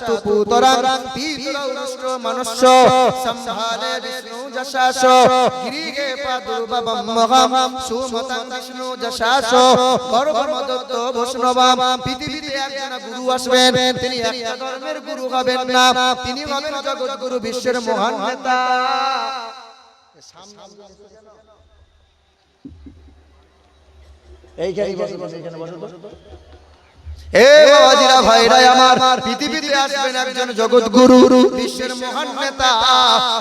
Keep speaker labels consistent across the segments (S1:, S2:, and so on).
S1: তু পুতরাং পিতরৌ উষ্ট্র মনুষ্য সম্ভালে বিষ্ণু যশাস গিরিগে প্রাদুর্ভবম মহাম সুমতং বিষ্ণু যশাস গর্ভমদত্ত বৈষ্ণবাম। পৃথিবীতে একজন গুরু আসবেন, তিনি একটা ধর্মের গুরু হবেন না, তিনি হবেন জগৎগুরু, বিশ্বের মহান নেতা। এইখানে বসো তো। এ বাবাজিরা ভাইরা আমার, পৃথিবীতে আসবেন একজন জগৎগুরু, বিশ্বের মহান নেতা।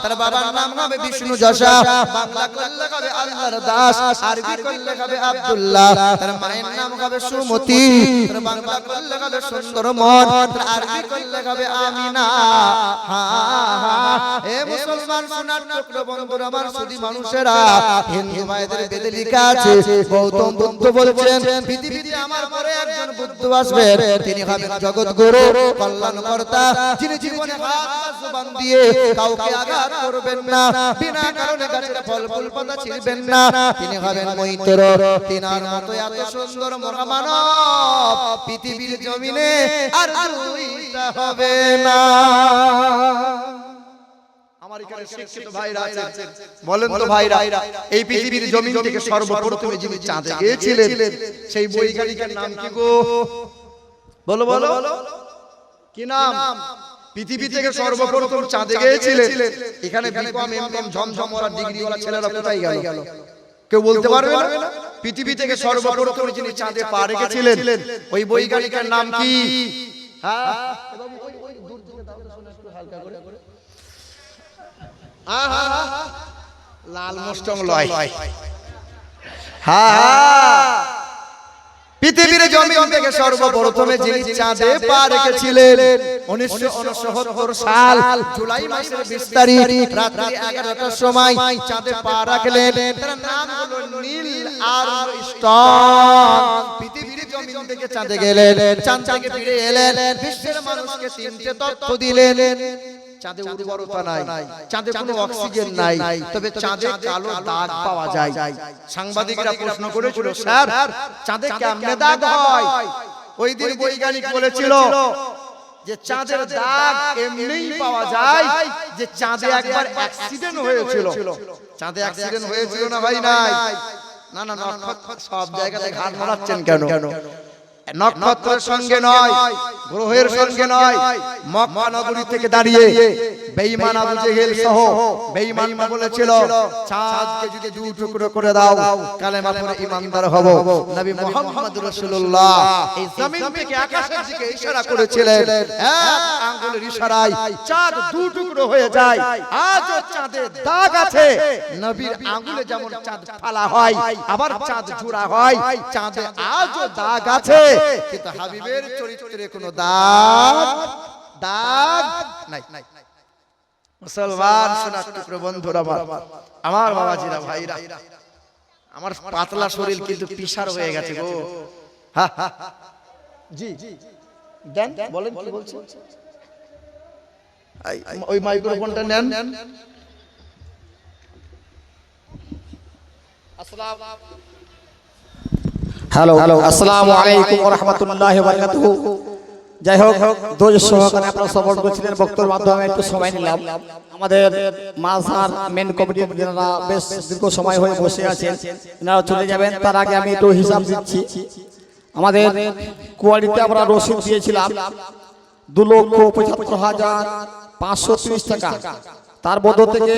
S1: তার বাবার নাম হবে বিষ্ণু যশা, বাংলা করলে হবে আল্লাহর দাস, আরবি করলে হবে আব্দুল্লাহ। তার মায়ের নাম হবে সুমতি, তার বাংলা করলে হবে সুন্দরমন, তার আরবি করলে হবে আমিনা। এ মুসলমান সোনার টুকরো বন্ধুরা আমার, সুধী মানুষেরা, হিন্দু ভাইদের বেদে লেখা আছে, গৌতম বুদ্ধ বলেছেন পৃথিবীতে আমার পরে একজন বুদ্ধ আসবে, তিনি হবেন জগৎগুরু, কল্যাণকর্তা, যিনি জীবনে হাত জবান দিয়ে কাউকে আঘাত করবেন না, বিনা কারণে গাছের ফল ফুল পাতা ছিঁড়বেন না, তিনি হবেন মৈত্র। তিনার মতো এত সুন্দর মহামানব পৃথিবীর জমিনে আর দুইটা হবে না। আমার এখানে শিক্ষিত ভাইরা আছেন, বলেন তো ভাইরা, এই পৃথিবীর জমিন থেকে সর্বপ্রথমে যিনি চাঁদে গিয়েছিলেন সেই বৈজ্ঞানিকের নাম কি গো? বলো বলো, কি নাম? পৃথিবী থেকে সর্বপ্রথম চাঁদে গিয়েছিলেন। এখানে বিকম এমকম ঝমঝমওয়ালা ডিগ্রিওয়ালা ছেলেরা কোথায় গেল? কেউ বলতে পারবে না? পৃথিবী থেকে সর্বপ্রথম যিনি চাঁদে পা রেখেছিলেন ওই বৈজ্ঞানিকের নাম কি? হ্যাঁ, লাল মোস্টং লয়। পৃথিবীর জমিন থেকে সর্বপ্রথমে যিনি চাঁদে পা রেখেছিলেন 1969 সাল জুলাই মাসের 20 তারিখ রাত্রি 11টার সময় চাঁদে পা রাখলেন। তার নাম হলো নীল আর্মস্ট্রং। পৃথিবীর জমিন থেকে চাঁদে গেলেন, চাঁদ থেকে ফিরে এলেন, বিশ্বের মানুষকে তিনটে তথ্য দিলেন। চাঁদে উর্বরতা নাই, চাঁদে কোনো অক্সিজেন নাই, তবে চাঁদে কালো দাগ পাওয়া যায়। সাংবাদিকরা প্রশ্ন করেছিল, স্যার চাঁদে কেমনে দাগ হয়? ওই দিন বৈজ্ঞানিক বলেছিল যে চাঁদের দাগ এমনিই পাওয়া যায়, যে চাঁদে একবার অ্যাক্সিডেন্ট হয়েছিল। চাঁদে অ্যাক্সিডেন্ট হয়েছিল না ভাই? নাই। না না, নক্ষত্র সব জায়গাতে ঘাড় নাড়াচ্ছেন কেন? নক্ষত্রের সঙ্গে নয়, গ্রহের সঙ্গে নয়, মক্কা নগরী থেকে দাঁড়িয়ে বেঈমান আবু জেহেল সহ বেঈমানরা বলেছিল চাঁদকে যদি দুই টুকরো করে দাও কালেমা পড়ে ঈমানদার হব। নবী মুহাম্মদ রাসূলুল্লাহ এই জমিন থেকে আকাশের দিকে ইশারা করেছিলেন, এক আঙ্গুলের ইশারায় চাঁদ দুই টুকরো হয়ে যায়। আজও চাঁদে দাগ আছে। নবীর আঙ্গুলে যেমন চাঁদ ফালা হয়, আবার চাঁদ জোড়া হয়, চাঁদে আজও দাগ আছে, কিন্তু হাবিবের চরিত্রে কোনো দাগ নাই। মুসলমান সোনার টুকরো বন্ধুরা আমার, বাবাজিরা ভাইরা আমার, পাতলা শরীর কিন্তু পিসার হয়ে গেছে গো। জি দেন, বলেন কি বলছেন? ওই মাইক্রোফোনটা নেন।
S2: হ্যালো, আসসালামু আলাইকুম ওয়া রাহমাতুল্লাহি ওয়া বারাকাতুহু। যাই হোক, ধৈর্য সহকারে আপনারা সাপোর্ট করছিলেন, বক্তব্যের মাধ্যমে একটু সময় নিলাম। আমাদের মাঝার মেন কমিটির যারা বেশ দীর্ঘ সময় হয়ে বসে আছেন, এনারা চলে যাবেন, তার আগে আমি একটু হিসাব দিচ্ছি। আমাদের কোয়ালিটি আমরা রসিদ দিয়েছিলাম 2,75,530 টাকা, তার মধ্যে থেকে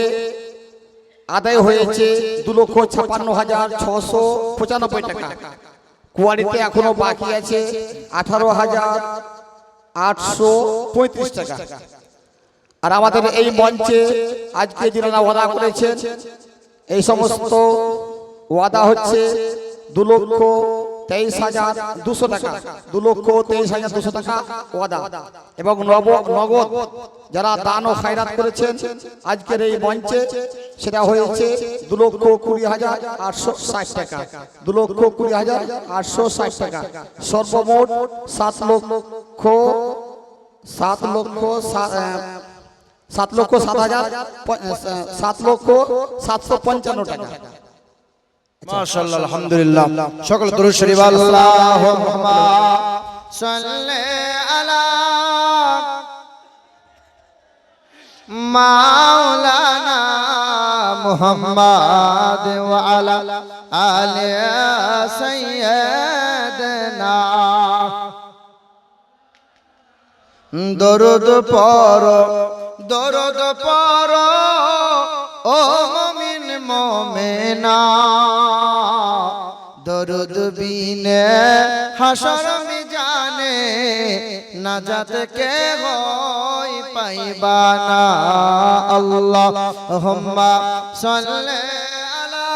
S2: আদায় হয়েছে 2,56,695 টাকা। কোয়ালিটি এখনো বাকি আছে 18,835 টাকা। আর আমাদের এই মঞ্চে আজকে যারা ওয়াদা করেছেন, এই সমস্ত ওয়াদা হচ্ছে 2,23,200 টাকা, 2,23,200 টাকা ওয়াদা। এবং নগদ যারা দান ও খায়রাত করেছেন আজকের এই মঞ্চে, সেটা হয়েছে 2,20,860 টাকা, 2,20,860 টাকা। সর্বমোট 7,07,755 টাকা।
S1: মাশাআল্লাহ, আলহামদুলিল্লাহ। সকল দরুদ শরীফ আল্লাহুম্মা সাল্লি আলা মাওলানা মুহাম্মদ ওয়া আলা আলি সাইয়্যিদিনা দরুদ পড়ো ও মুমিন মুমিনা দরুদ বিনে হাসর মিজানে নাজাত কে হই পাইবা না আল্লাহুম্মা সাল্লি আলা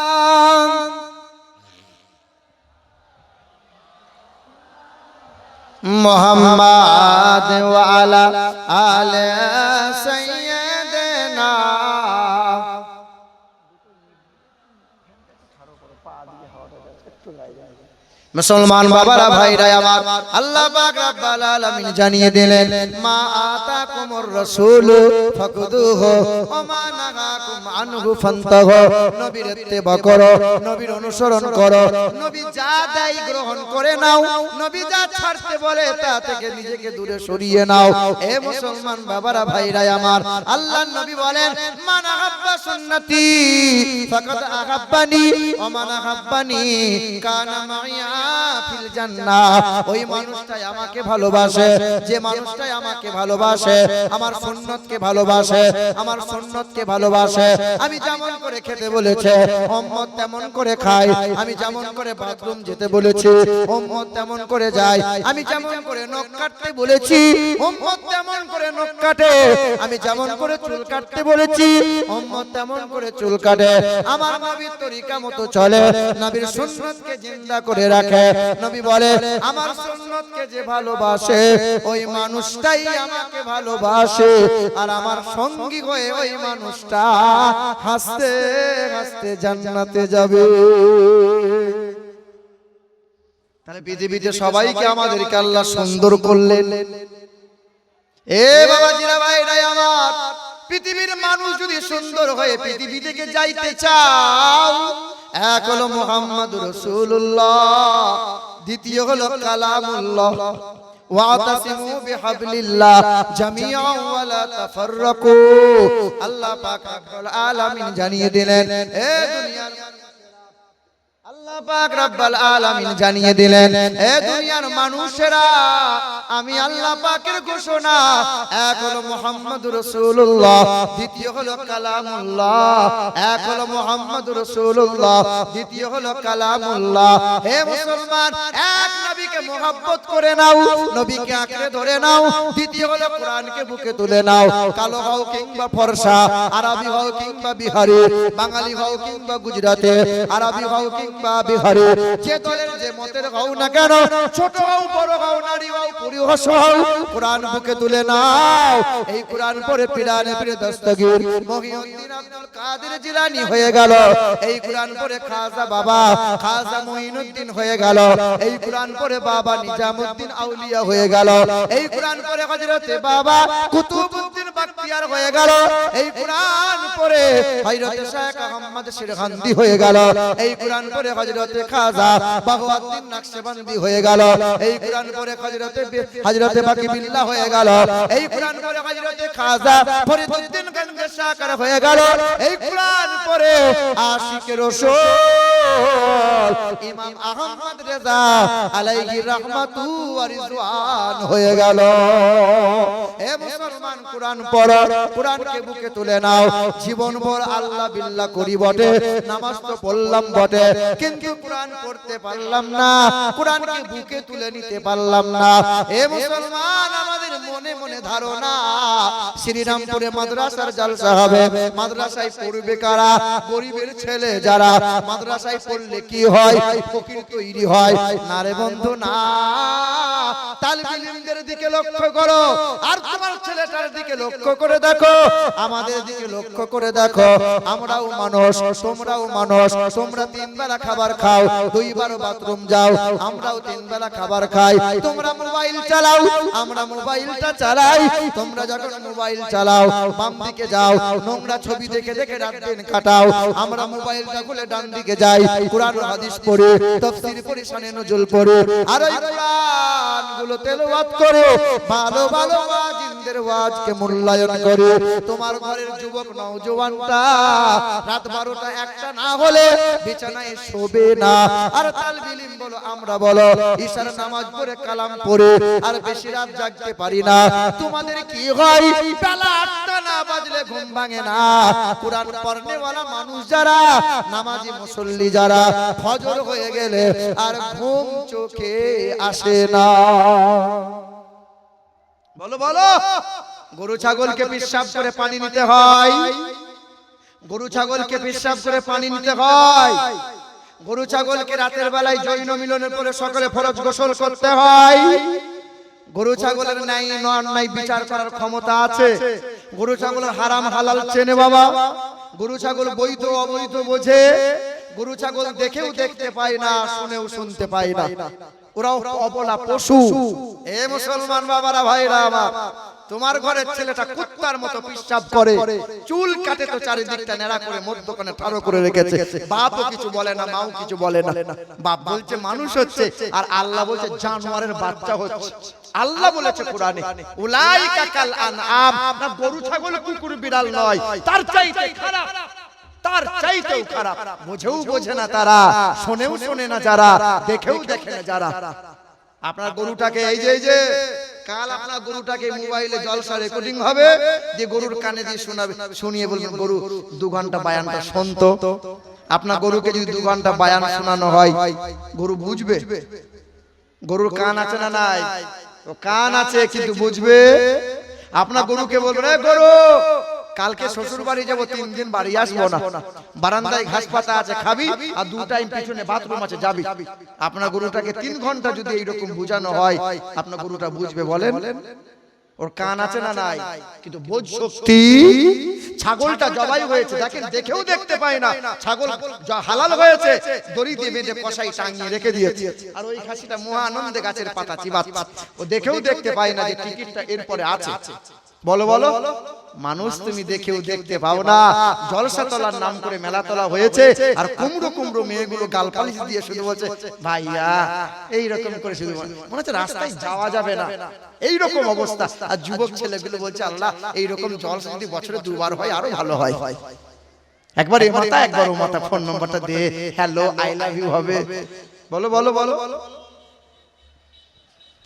S1: মুহাম্মাদ ওয়া আলা আলি সাইয়্যিদিনা মুসলমান বাবারা ভাইরা আমার আল্লাহ পাক রব্বুল আলামিন জানিয়ে দিলেন মা আতাকুমুর রাসূল ফাকুদুহু ওয়া মা নাহাকুম আনহু ফান্তাহু নবীর ইত্তেবা করো নবীর অনুসরণ করো নবী যা দেয় গ্রহণ করে নাও নবী যা ছাড়তে বলে তা থেকে নিজেকে দূরে সরিয়ে নাও এ মুসলমান বাবারা ভাইরা আমার আল্লাহর নবী বলেন মান আহাব্বা সুন্নতি ফাকাদ আহাব্বানি ওয়া মান আহাব্বানি কানা মাইয়া ফিল জান্নাহ ওই মানুষটাই আমাকে ভালোবাসে যে মানুষটাই আমাকে ভালোবাসে আমার সুন্নতকে ভালোবাসে আমার সুন্নতকে ভালোবাসে আমি যেমন করে খেতে বলেছে উম্মত তেমন করে খায় আমি যেমন করে বাথরুম যেতে বলেছি উম্মত তেমন করে যায় আমি যেমন করে নখ কাটতে বলেছি উম্মত তেমন করে নখ কাটে আমি যেমন করে চুল কাটতে বলেছি উম্মত তেমন করে চুল কাটে আমার নবীর তরিকা মতো চলে নবীর সুন্নতকে জিন্দা করে রাখে নবী বলে আমার সুন্নতকে যে ভালোবাসে ওই মানুষটাই আমাকে ভালোবাসে আর আমার সঙ্গী হয়ে ওই মানুষটা হাসতে হাসতে জান্নাতে যাবে তাহলে পৃথিবীতে সবাইকে আমাদেরকে আল্লাহ সুন্দর করলেন এ বাবাজিরা ভাইরাই আমার পৃথিবীর মানুষ যদি সুন্দর হয়ে পৃথিবী থেকে যাইতে চাও এক হলো মুহাম্মদুর রাসূলুল্লাহ দ্বিতীয় হলো কালামুল্লাহ ওয়াতাসিমু বিহাবলিল্লাহ জামিআন ওয়া লা তাফাররাকু আল্লাহ পাক রব্বুল আলামিন জানিয়ে দিলেন এ দুনিয়ার আল্লাহ পাক রব্বুল আলামিন জানিয়ে দিলেন এ দুনিয়ার মানুষেরা আমি আল্লাহ পাকের ঘোষণা এক হলো মুহাম্মদুর রাসূলুল্লাহ দ্বিতীয় হলো কালামুল্লাহ এক হলো মুহাম্মদুর রাসূলুল্লাহ দ্বিতীয় হলো কালামুল্লাহ হে মুসলমান এক নবীকে মহব্বত করে নাও নবীকে আঁকড়ে ধরে নাও দ্বিতীয় হলো কোরআনকে বুকে তুলে নাও কালো হও কিংবা ফর্সা আরবি হও কিংবা বিহারি বাঙালি হও কিংবা গুজরাটি আরবি হও কিংবা বিহারি যে দলের যে মতের হও না কেন ছোট হও বড় হও নারী হও পুরুষ হও কোরআন বুকে তুলে নাও এই কোরআন পড়ে পিরানে পীর দস্তগীর মহিউদ্দিন আব্দুল কাদের জিলানী হয়ে গেল এই কোরআন পড়ে খাজা বাবা খাজা মুঈনুদ্দিন হয়ে গেল এই কোরআন পড়ে বাবা নিজামউদ্দিন আউলিয়া হয়ে গেল এই কোরআন পড়ে হযরতে বাবা কুতুবউদ্দিন বাখতিয়ার হয়ে গেল এই কোরআন পড়ে হযরতে শেখ আহমদ শিরহান্দি হয়ে গেল এই কোরআন পড়ে হযরতে খাজা বাহাউদ্দিন নকশবন্দি হয়ে গেল এই কোরআন পড়ে হযরতে বাকি বিল্লাহ হয়ে গেল এই কোরআন পড়ে হযরতে খাজা ফরিদউদ্দিন গঞ্জ শাকর হয়ে গেল এই কোরআন পড়ে আশিকে রাসূল ইমাম আহমদ রেজা আলাইহি রাহমাতু ওয়া রিজওয়ান হয়ে গেল হে মুসলমান কোরআন পড়ো কোরআনকে বুকে তুলে নাও জীবন ভর আল্লাহ বিল্লাহ করি বটে নামাজ তো পড়লাম বটে কিন্তু কোরআন পড়তে পারলাম না কোরআনকে বুকে তুলে নিতে পারলাম না হে মুসলমান আমাদের মনে মনে ধারণা শ্রীরামপুরে মাদ্রাসার জলসা হবে মাদ্রাসায় পড়বে কারা গরিবের ছেলে যারা মাদ্রাসায় পড়লে কি হয় ফকির তৈরি হয় না রে বন্ধু না তালিবে ইলমদের দিকে লক্ষ্য করো আর তোমার ছেলেটার দিকে লক্ষ্য করে দেখো আমাদের দিকে লক্ষ্য করে দেখো আমরাও মানুষ তোমরাও মানুষ তোমরা তিন বেলা খাবার খাও দুইবার বাথরুম যাও আমরাও তিন বেলা খাবার খাই তোমরা মোবাইল চালাও আমরা মোবাইলটা চালাই তোমরা যখন মোবাইল চালাও বাম দিকে যাও নোংরা ছবি দেখে দেখে রাত দিন কাটাও আমরা মোবাইলটা খুলে ডান দিকে যাই কুরআন হাদিস পড়ি তাফসীর পড়ি শানে নজুল পড়ি আর এই কুরআন গুলো তেলাওয়াত করে ভালো ভালো ওয়াজিনদের ওয়াজ আওয়াজকে মূল্যায়ন করে। তোমার ঘরের যুবক নওজওয়ানটা রাত 12টা 1টা না হলে বিছানায় শোবে না। আর তালবিলিম বলো আমরা বলো ঈশার নামাজ পড়ে কালাম পড়ে আর বেশি রাত জাগতে পারি না। তোমাদের কি হয় বেলা 8টা না বাজলে ঘুম ভাঙে না। কুরআন পড়নেওয়ালা মানুষ যারা, নামাজি মুসল্লি যারা, ফজর হয়ে গেলে আর ঘুম চোখে আসে না। বলো বলো। গরু ছাগলকে পেশাব করে পানি নিতে হয়, গরু ছাগলকে পেশাব করে পানি নিতে হয়। গরু ছাগলকে রাতের বেলায় যৌন মিলনের পরে সকালে ফরজ গোসল করতে হয়। গরু ছাগলের ন্যায় অন্যায় বিচার করার ক্ষমতা আছে। গরু ছাগলের হারাম হালাল চেনে বাবা। গরু ছাগল বৈধ অবৈধ বোঝে। গরু ছাগল দেখেও দেখতে পায় না, শুনেও শুনতে পায় না। ওরাও অবলা পশু। এ মুসলমান বাবারা ভাইরা আমার, তোমার ঘরের ছেলেটা কুত্তার মতো পেশাব করে, চুল কাটে তো চারিদিকটা নেড়া করে মধ্যখানে ঠাড়ো করে রেখেছে। বাপও কিছু বলে না, মাও কিছু বলে না। বাপ বলছে মানুষ হচ্ছে, আর আল্লাহ বলছে জানোয়ারের বাচ্চা হচ্ছে। আল্লাহ বলেছে কোরআনে উলাইকা কাল আনআম, না গরু ছাগল কুকুর বিড়াল নয়, তার চাইতে খারাপ, তার চাইতেও খারাপ। বুঝেও বোঝে না তারা, শোনেও শোনে না যারা, দেখেও দেখে না যারা। আপনার গরুটাকে এই যে কাল আপনার গরুটাকে মোবাইলে জলসা রেকর্ডিং হবে, যে গরুর কানে দিয়ে শোনাবে, শুনিয়ে বলবেন গরু 2 ঘন্টা বায়ানটা শুনতো। আপনার গরুকে যদি 2 ঘন্টা বায়ান শোনানো হয়, গরু বুঝবে? গরুর কান আছে না নাই? ও কান আছে কিন্তু বুঝবে। আপনার গরুকে বলবেন এ গরু কালকে শ্বশুর বাড়ি যাবো, 3 দিন বাড়ি আসবো না, বারান্দায় ঘাস পাতা আছে খাবি, আর 2 টাইম পিছনে বাথরুম আছে যাবি। আপনার গরুটাকে 3 ঘন্টা যদি এইরকম বুঝানো হয়, আপনার গরুটা বুঝবে বলেন? ওর কান আছে না নাই? কিন্তু বোধ শক্তি। ছাগলটা জবাই হয়েছে, দেখেন দেখেও দেখতে পায় না। ছাগল হালাল হয়েছে, দড়ি দিয়ে বেঁধে কষাই টাঙিয়ে রেখে দিয়েছে, আর ওই খাসিটা মহা আনন্দে গাছের পাতা চিবাচ্ছে। ও দেখেও দেখতে পায় না যে টিকিটটা এরপরে আছে। বলো বলো। মানুষ তুমি দেখেও দেখতে পাও না। জলসা তলার নাম করে মেলা তলা হয়েছে, আর কুমড়ো কুমড়ো মেয়েগুলো গাল পালিশ দিয়ে শুধু বলছে ভাইয়া, এইরকম করে শুধু মনে হচ্ছে রাস্তায় যাওয়া যাবে না, এইরকম অবস্থা। আর যুবক ছেলেগুলো বলছে আল্লাহ এইরকম জলসা যদি বছরে 2 বার হয় আরো ভালো হয়। একবার এই মাথা একবার ও মাথা, ফোন নম্বরটা দে, হ্যালো আই লাভ ইউ হবে। বলো বলো বলো।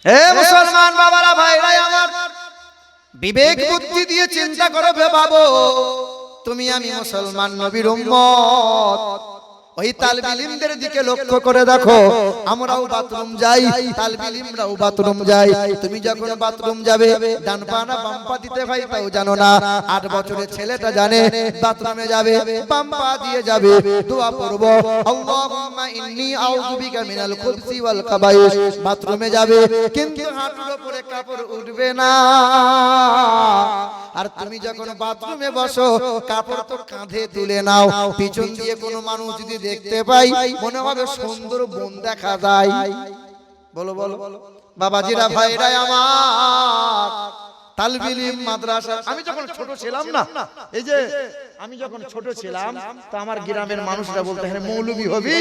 S1: হে মুসলমান বাবারা ভাইরা আমার, বিবেক বুদ্ধি দিয়ে চিন্তা করো, ভাবো তুমি আমি মুসলমান নবীর উম্মত। ওই তালবিলিমদের দিকে লক্ষ্য করে দেখো, আমরাও বাথরুম যাই, তালবিলিমরাও বাথরুম যাই। তুমি যখন বাথরুম যাবে ডান পা না বাম পা দিতে হয় তাও জানো না। 8 বছরের ছেলেটা জানে বাথরুমে যাবে বাম পা দিয়ে যাবে। দোয়া পড়বো আল্লাহুম্মা ইন্নী আউযু বিকা মিনাল খুবসি ওয়াল খাবাইস। বাথরুমে যাবে কিন্তু হাঁটুর উপরে কাপড় উঠবে না। আর তুমি যখন বাথরুমে বসো কাপড় তো কাঁধে তুলে নাও। পিছন দিয়ে কোনো মানুষ যদি দেখতে পাই মনে হবে সুন্দর বোন দেখা যায়। বলো বলো বাবাজিরা ভাইরা আমার, তালবিলিম মাদ্রাসা। আমি যখন ছোট ছিলাম না, এই যে আমি যখন ছোট ছিলাম, তো আমার গ্রামের মানুষরা বলতে হ্যাঁ মৌলবি হবি,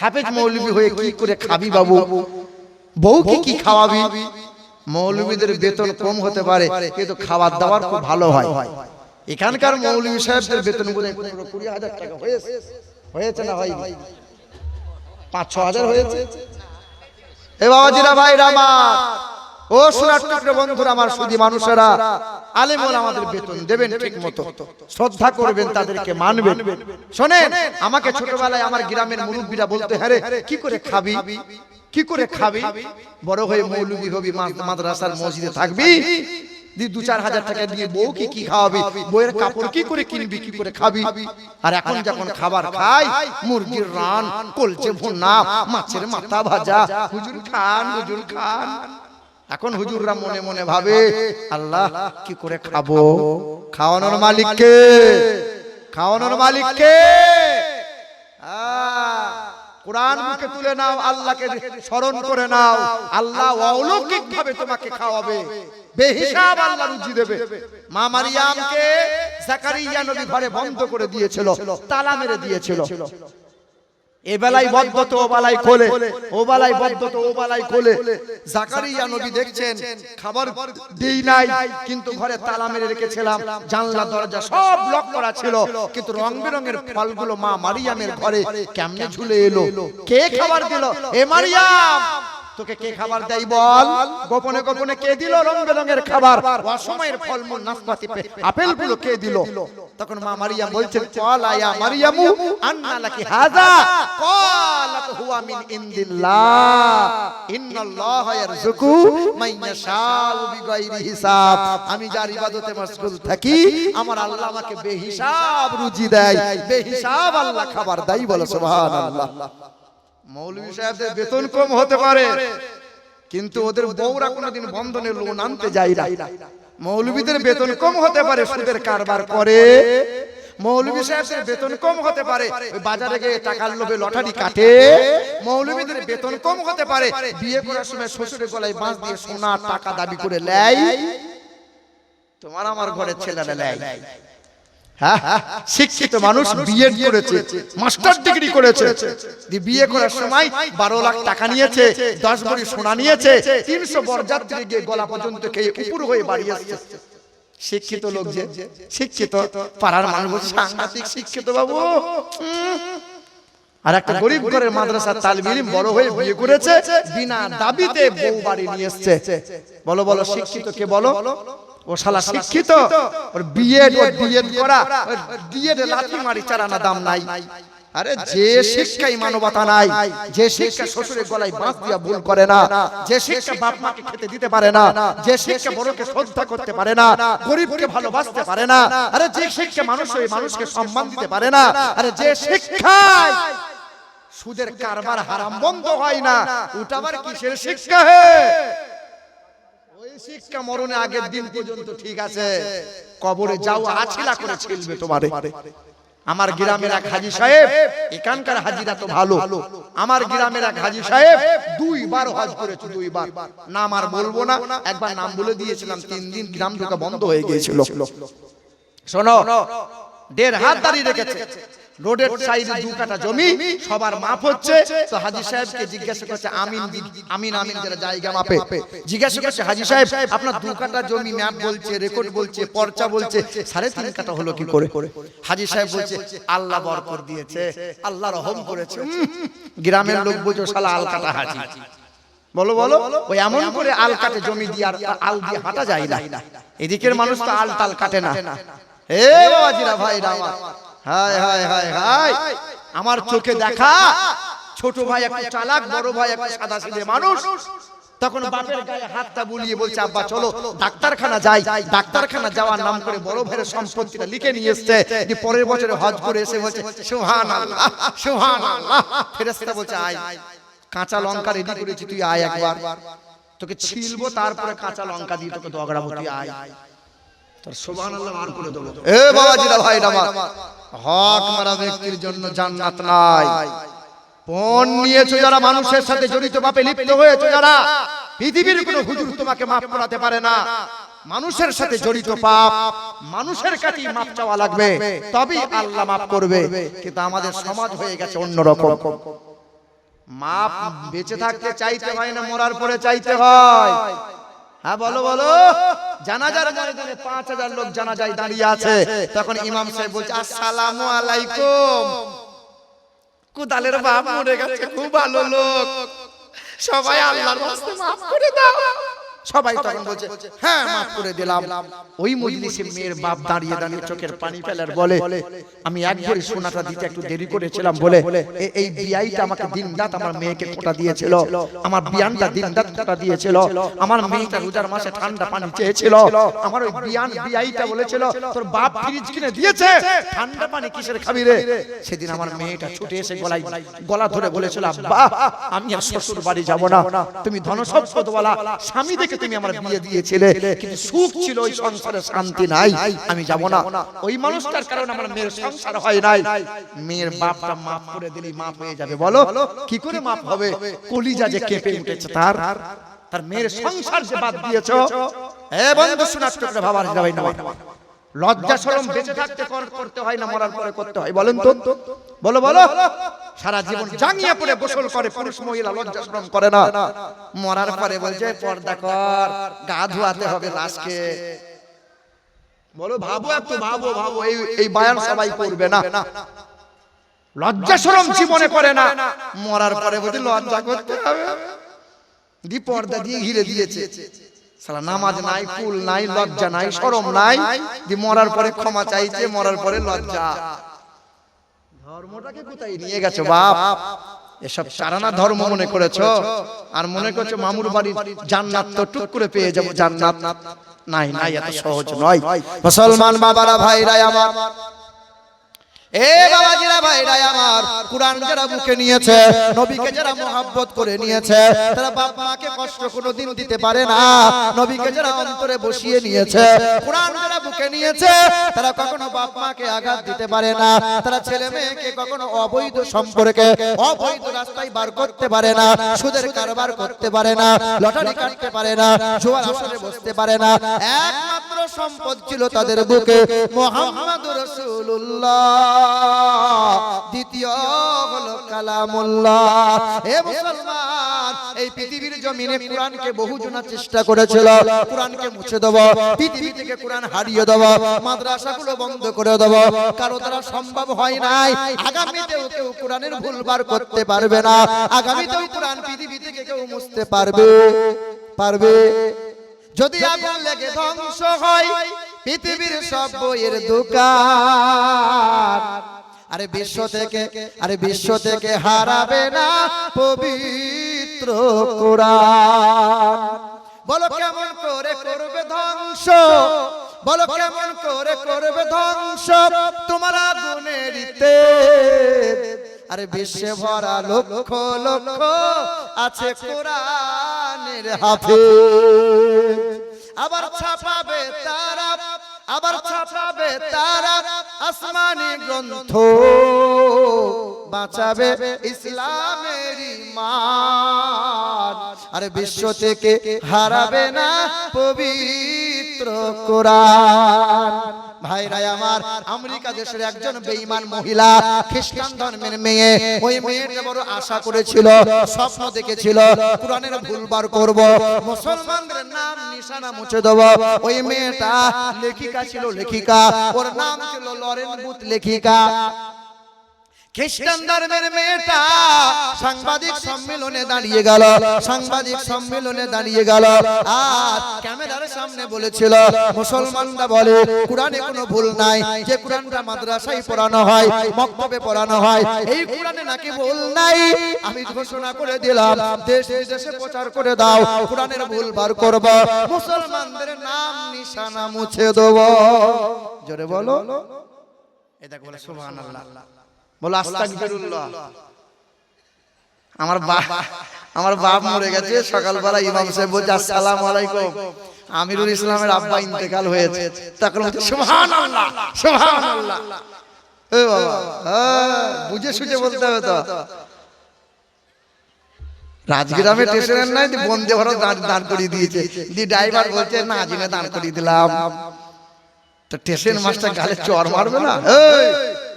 S1: হাফেজ মৌলবি হয়ে কি করে খাবি বাবু, বউকে কি খাওয়াবি? মৌলবীদের বেতন কম হতে পারে কিন্তু খাবার দাবার খুব ভালো হয়। এখানকার মৌলবী সাহেবদের বেতন বোধহয় 15-20 হাজার টাকা হয়েছে না ভাই? 5-6 হাজার হয়েছে। এ বাবাজিরা ভাইরা আমার, ও সোনার বন্ধুরা আমার, সুধী মানুষেরা, আলেম ওলামাদের বেতন দেবেন ঠিক মতো, শ্রদ্ধা করবেন, তাদেরকে মানবেন। শোনেন, আমাকে ছোটবেলায় আমার গ্রামের মুরব্বীরা বলতে হ্যাঁ রে কি করে খাবি, কি করে খাবি, বড় হয়ে মৌলবী হবি, মাদ্রাসার মসজিদে থাকবি, 2-4 হাজার টাকা দিয়ে বউকে কি খাওয়াবি, বউয়ের কাপড় কি করে কিনবি, কি করে খাবি। আর এখন যখন খাবার খাই, মুরগির রান, কলচে ভুনা, মাছের মাথা ভাজা, হুজুর খান হুজুর খান। এখন হুজুররা মনে মনে ভাবে আল্লাহ কি করে খাবো। খাওয়ানোর মালিককে, খাওয়ানোর মালিককে। কোরআন মুখে তুলে নাও, আল্লাহকে স্মরণ করে নাও, আল্লাহ অলৌকিক ভাবে তোমাকে খাওয়াবে, বেহিসাব আল্লাহ রুজি দেবে। মা মারিয়ামকে জাকারিয়া নবী ঘরে বন্ধ করে দিয়েছিল, তালা মেরে দিয়েছিল। এ বেলায় বদ্ধ তো ও বেলায় খোলে, ও বেলায় বদ্ধ তো ও বেলায় খোলে। জাকারিয়া নবী দেখছেন খাবার দেই নাই, কিন্তু ঘরে তালা মেরে রেখেছিলাম, জানলা দরজা সব লক করা ছিল, কিন্তু রং বেরঙের ফলগুলো মা মারিয়ামের ঘরে কেমনে ঝুলে এলো? কে খাবার দিল? এ মারিয়াম, তোকে কে খাবার দেয় বল? গোপনে গোপনে কে দিল রং বেরঙের খাবার? অসময়ের ফলমূল নাশপাতি আপেলগুলো কে দিল? তখন মা মারিয়াম বলছেন, ক্বালা ইয়া মারিয়ামু আন্না লাকি হাযা, ক্বালাত হুয়া মিন ইনদিল্লাহ, ইন্নাল্লাহা ইয়ারযুকু মান ইয়াশাউ বিগাইরি হিসাব। আমি যার ইবাদতে মশগুল থাকি, আমার আল্লাহ আমাকে বেহিসাব রুজি দেয়, বেহিসাব আল্লাহ খাবার দেয়। বলো সুবহানাল্লাহ। মৌলভী সাহেবদের বেতন কম হতে পারে, কিন্তু ওদের বউরা কোনোদিন বন্ধনে লোন আনতে যায় না। মৌলভীদের বেতন কম হতে পারে, সুদের কারবার করে। মৌলভী সাহেবদের বেতন কম হতে পারে, ওই বাজারে গিয়ে টাকার লোভে লটারি কাটে। মৌলভীদের বেতন কম হতে পারে, বিয়ে করার সময় শ্বশুরের গলায় বাঁশ দিয়ে সোনা টাকা দাবি করে লেয়। তোমার আমার ঘরের ছেলেরা লেয়। হ্যাঁ, শিক্ষিত মানুষ বিএড করেছে, মাস্টার ডিগ্রি করেছে, বিয়ে করার সময় 12 লাখ টাকা নিয়েছে, 10 ভরি সোনা নিয়েছে, 300 বরযাত্রী গিয়ে গলা পর্যন্ত খেয়ে উপর হয়ে বাড়ি আসছে। শিক্ষিত লোক, যে শিক্ষিত পাড়ার মানুষ সাংঘাতিক শিক্ষিত বাবু। আর একটা গরিব ঘরের মাদ্রাসার তালিবে ইলম বড় হয়ে বিয়ে করেছে, বিনা দাবিতে বউ বাড়ি নিয়ে এসেছে। বলো বলো, শিক্ষিত কে বলো? ও শালা শিক্ষিত, ওর বিএড করা, বিএড লাঠি মারি চারানা দাম নাই। আরে যে শিক্ষাই মানবতা নাই, যে শিক্ষা শ্বশুরের গলায় বাঁশ দিয়া ভুল করে না, যে শিক্ষা বাপ মাকে খেতে দিতে পারে না, যে শিক্ষা বড়কে শ্রদ্ধা করতে পারে না, গরিবকে ভালোবাসতে পারে না, আরে যে শিক্ষা মানুষকে সম্মান দিতে পারে না, আরে যে শিক্ষায় সুদের কারবার হারাম বন্ধ হয় না, ওটা আবার কিসের শিক্ষা? হে, ওই শিক্ষা মরণে আগের দিন পর্যন্ত ঠিক আছে, কবরে যাও আছিলা করে ছিলবে তোমারে। আমার গ্রামের এক হাজী সাহেব, এখানকার হাজীরা তো ভালো, আমার গ্রামের এক হাজী সাহেব 2 বার হজ করেছে, 2 বার। নাম আর বলবো না, একবার নাম বলে দিয়েছিলাম, 3 দিন গ্রাম ঢোকা বন্ধ হয়ে গিয়েছিল। শোনো, 1.5 হাত দাঁড়িয়ে রেখেছে, রোডের সাইডে 2 কাঠা জমি, সবার মাপ হচ্ছে। তো হাজী সাহেবকে জিজ্ঞাসা করছে, আমিন আমিন যারা জায়গা মাপে, জিজ্ঞাসা করছে, হাজী সাহেব আপনার 2 কাঠা জমি ম্যাপ বলছে, রেকর্ড বলছে, পর্চা বলছে, 3.5 কাঠা হলো কি করে? হাজী সাহেব বলছে, আল্লাহ বরকত দিয়েছে, আল্লাহ রহম করেছে। গ্রামের লোক বুঝো শালা আল কাটা হাজী। বলো বলো, ওই এমন করে আল কাটে জমি দিয়ে, আর আল দিয়ে হাঁটা যায় না। এদিকের মানুষ তো আল টাল কাটে না। হে বাবাজিরা, ভাইরা আমার, হায় হায় হায় হায়, আমার চোখে দেখা ছোট ভাই একটু চালাক, বড় ভাই একটু সাদাসিধে মানুষ। তখন বাপের গায়ে হাতটা বুলিয়ে বলছে, আব্বা চলো ডাক্তারখানা যাই। ডাক্তারখানা যাওয়ার নাম করে বড় ভাইয়ের সম্পত্তিটা লিখে নিয়ে এসেছে, যে পরের বছরে হজ করে এসে বলছে, সুবহানাল্লাহ সুবহানাল্লাহ। ফেরেশতা বলছে, আয়, কাঁচা লঙ্কা রেডি করেছি, তুই আয় একবার, তোকে ছিলবো, তারপরে কাঁচা লঙ্কা দিয়ে তোকে দগড়াবো, তুই আয়। তোর সুবহানাল্লাহ বার করে দেবো। এ বাবাজিরা, ভাইরা আমার, হক মারা ব্যক্তির জন্য জান্নাত নাই। পণ নিয়েছো যারা, মানুষের সাথে জড়িত, পাপে লিপ্ত হয়েছো যারা, পৃথিবীর কোনো হুজুর তোমাকে মাফ করাতে পারে না। মানুষের সাথে জড়িত পাপ মানুষের কাছেই মাফ চাওয়া লাগবে, তবেই আল্লাহ মাফ করবে। কিন্তু আমাদের সমাজ হয়ে গেছে অন্যরকম। মাপ বেঁচে থাকতে চাইতে হয় না, মরার পরে চাইতে হয়। হ্যাঁ বলো বলো। জানাজার ময়দানে 5000 লোক জানাজায় দাঁড়িয়ে আছে, তখন ইমাম সাহেব বলছে, আসসালামু আলাইকুম। কোদালের বাপ মরে গেছে, খুব ভালো লোক, সবাই আল্লাহর রাস্তায় মাফ করে দাও। সবাই তখন বলছে, হ্যাঁ মাফ করে দিলাম। ওই মজলিসে মেয়ের বাপ দাঁড়িয়ে দাঁড়িয়ে চোখের পানি ফেলার বলে, আমি এক ভরি সোনাটা দিতে একটু দেরি করেছিলাম বলে এই বিয়াইটা আমাকে দিনরাত আমার মেয়েকে খোঁটা দিয়েছিল, আমার বিয়ানটা দিনরাত খোঁটা দিয়েছিল, আমার মেয়েটা রোজার মাসে ঠান্ডা পানি চেয়েছিল, আমার ওই বিয়াইটা বলেছিল তোর বাপ ফ্রিজ কিনে দিয়েছে, ঠান্ডা পানি কিসের খাবি রে। সেদিন আমার মেয়েটা ছুটে এসে গলা ধরে বলেছিল, আব্বা আমি আর শ্বশুর বাড়ি যাব না, তুমি ধনসম্পদওয়ালা স্বামী দেখে তুমি আমার বিয়ে দিয়েছিলে, কিন্তু সুখ ছিল ওই সংসারে, শান্তি নাই, আমি যাব না। ওই মানুষটার কারণে আমার মেয়ের সংসার হয় নাই। মেয়ের বাপটা মাফ করে দিলেই মাফ হয়ে যাবে। বলো কি করে মাফ হবে? কলিজা যে কেঁপে উঠেছে তার মেয়ের সংসার যে বাদ দিয়েছো। এ বন্ধু শোনাচ্ছ করে ভাবার যাবে না, লজ্জা শরম বেঁচে থাকতে করতে হয় না মরার পরে করতে হয়? বলেন তো, বলো বলো। সারা জীবন জাঙ্গিয়া পরে গোসল করে পুরুষ মহিলা, লজ্জা শরম করে না। মরার পরে বলছে পর্দা কর, গা ধোয়াতে হবে লাশকে। বলো, ভাবো একটু, ভাবো ভাবো। এই বয়ান সবাই করবে না। লজ্জা শরম জীবনে করে না, মরার পরে বলছে লজ্জা করতে হবে, দি পর্দা দিয়ে ঘিরে দিয়েছে। সালা নামাজ নাই, কুল নাই, লজ্জা নাই, শরম নাই, দি মরার পরে ক্ষমা চাইছে, মরার পরে লজ্জা। ধর্মটাকে কোথায় নিয়ে গেছো বাপ? এসব চারানা ধর্ম মনে করেছো, আর মনে করছো মামুর বাড়ির জান্নাত তো টুক করে পেয়ে যাবো। জান্নাত নাই, নাই, এত সহজ নয়। মুসলমান বাবারা, ভাইরা আমার, এ বাবাজিরা, ভাইরা আমার, কুরআন যারা বুকে নিয়েছে, নবীকে যারা মহব্বত করে নিয়েছে, তারা বাপ মাকে কষ্ট কোনোদিন দিতে পারে না। নবীকে যারা অন্তরে বসিয়ে নিয়েছে, কুরআন যারা বুকে নিয়েছে, তারা কখনো বাপ মাকে আঘাত দিতে পারে না। তারা ছেলে মেয়েকে কখনো অবৈধ সম্পর্কে, অবৈধ রাস্তায় বার করতে পারে না, সুদের কারবার করতে পারে না, লটারি কাটতে পারে না, জুয়ার আসরে বসতে পারে না। একমাত্র সম্পদ ছিল তাদের বুকে মুহাম্মদুর রাসূলুল্লাহ, দ্বিতীয় হলো কালামুল্লাহ। হে মুসলমান, এই পৃথিবীর জমিনে কুরআনকে বহুজনা চেষ্টা করেছিল কুরআনকে মুছে দেব, পৃথিবী থেকে কুরআন হারিয়ে দেব, মাদ্রাসাগুলো বন্ধ করে দেব। কারো দ্বারা সম্ভব হয় নাই। আগামীতেও কেউ কুরআনের ভুলবার করতে পারবে না। আগামীতেও কুরআন পৃথিবী থেকে কেউ মুছতে পারবে। যদি আগুন লেগে ধ্বংস হয় পৃথিবীর সব বইয়ের দোকান, আরে বিশ্ব থেকে হারাবে না পবিত্র কোরআন। বলো কেমন করে করবে ধ্বংস, বলো কেমন করে করবে ধ্বংস তোমার আগুনের তেজ। আরে বিশ্বে ভরা লক্ষ লক্ষ আছে কোরআনের হাফেজ। আবার ছাপাবে তারা আসমানি গ্রন্থ, বাঁচাবে ইসলামের ঈমান। আরে বিশ্ব থেকে হারাবে না পবিত্র কোরআন। ভাইরা আমার, আমেরিকা দেশের একজন বেঈমান মহিলা, খ্রিস্টান ধর্মের মেয়ে, ওই মেয়েটা বড় আশা করেছিল, স্বপ্ন দেখেছিল কুরআনের ভুলবার করব, মুসলমানদের নাম নিশানা মুছে দেব। ওই মেয়েটা লেখিকা ছিল, লেখিকা, ওর নাম ছিল লরেন বুথ লেখিকা। খ্রিস্টান ধর্মের মেয়েটা সাংবাদিক সম্মেলনে দাঁড়িয়ে গেল, আর ক্যামেরার সামনে বলেছিল, মুসলমানরা বলে কুরআনে কোনো ভুল নাই, যে কুরআনটা মাদ্রাসায় পড়ানো হয়, মক্তবে পড়ানো হয়, এই কুরআনে নাকি ভুল নাই। আমি ঘোষণা করে দিলাম, দেশ বিদেশে প্রচার করে দাও, কুরআনের ভুল বার করব, মুসলমানদের নাম নিশানা মুছে দেব। জোরে বলো, এই দেখো, বলে সুবহানাল্লাহ, বলো আস্তাগফিরুল্লাহ। আমার বাপ মরে গেছে, সকালবেলা ইমাম সাহেব বলছে আসসালামু আলাইকুম, আমিরুল ইসলামের আব্বা ইন্তেকাল হয়েছে। তখন বলছে সুবহানাল্লাহ, সুবহানাল্লাহ। এ বাবা, বুঝে সুঝে বলতে হবে তো। রাজগ্রামে স্টেশনের নাই, বন্দে ভারত দাঁড় করিয়ে দিয়েছে, দি ড্রাইভার বলছে না জিনে দাঁড় করিয়ে দিলাম। তো স্টেশন মাস্টার গালে চর মারবে না?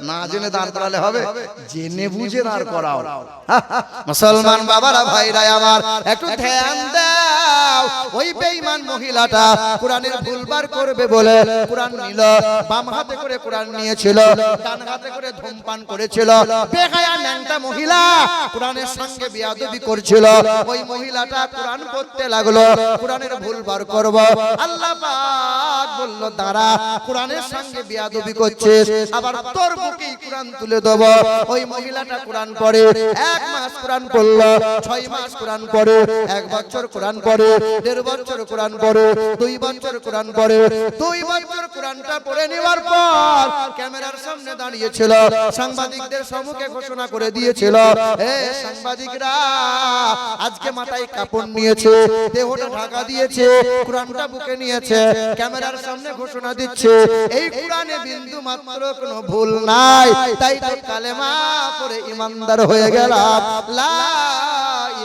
S1: না জেনে দাঁড় করালে হবে, জেনে বুঝে দাঁড় করাও। মুসলমান বাবারা, ভাইরা আমার, একটু ধ্যান দাও। ওই বেঈমান মহিলাটা কুরআনের ভুলবার করবে বলে কুরআন নিল, বাম হাতে করে কুরআন নিয়েছিল, ডান হাতে করে ধূমপান করেছিল। বেহায়া ন্যাংটা মহিলা কুরআনের সঙ্গে বেয়াদবি করছিল। ওই মহিলাটা কুরআন পড়তে লাগলো, কুরআনের ভুলবার করব। আল্লাহ পাক বলল, দাঁড়া, কুরআনের সঙ্গে বেয়াদবি করছিস, আবার তোর বুকেই কুরআন তুলে দেব। ওই মহিলাটা কুরআন পড়ে, 1 মাস কুরআন পড়লো, 6 মাস কুরআন পড়ে, 1 বছর কুরআন পড়ে, 1.5 বছর কুরআন পড়ে, 2 বছর কুরআন পড়ে। 2 বছর কুরআনটা পড়ে নেওয়ার পর ক্যামেরার সামনে দাঁড়িয়েছিল, সাংবাদিকদের সম্মুখে ঘোষণা করে দিয়েছিল, এ সাংবাদিকরা, আজকে মাথায় কাপড় নিয়েছে, দেহটা ঢাকা দিয়েছে, কুরআনটা বুকে নিয়েছে, ক্যামেরার সামনে ঘোষণা দিচ্ছে, এই কুরআনে বিন্দু মাত্র কোনো ভুল নাই, তাই তো কালেমা পড়ে ঈমানদার হয়ে গেলাম। লা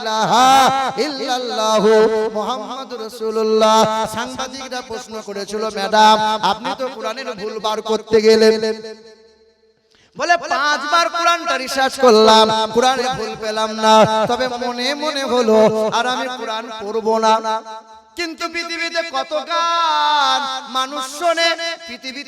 S1: ইলাহা ইল্লাল্লাহু মুহাম্মাদুর রাসূলুল্লাহ। সাংবাদিকরা প্রশ্ন করেছিল, ম্যাডাম আপনি তো কোরআনের ভুল বার করতে গেলেন। বলে 5 বার কোরআনটা রিসার্চ করলাম, কোরআনে ভুল পেলাম না, তবে মনে মনে হলো আর আমি কোরআন পড়বো না। কিন্তু পৃথিবীতে কত গান মানুষ শোনে, পৃথিবীতে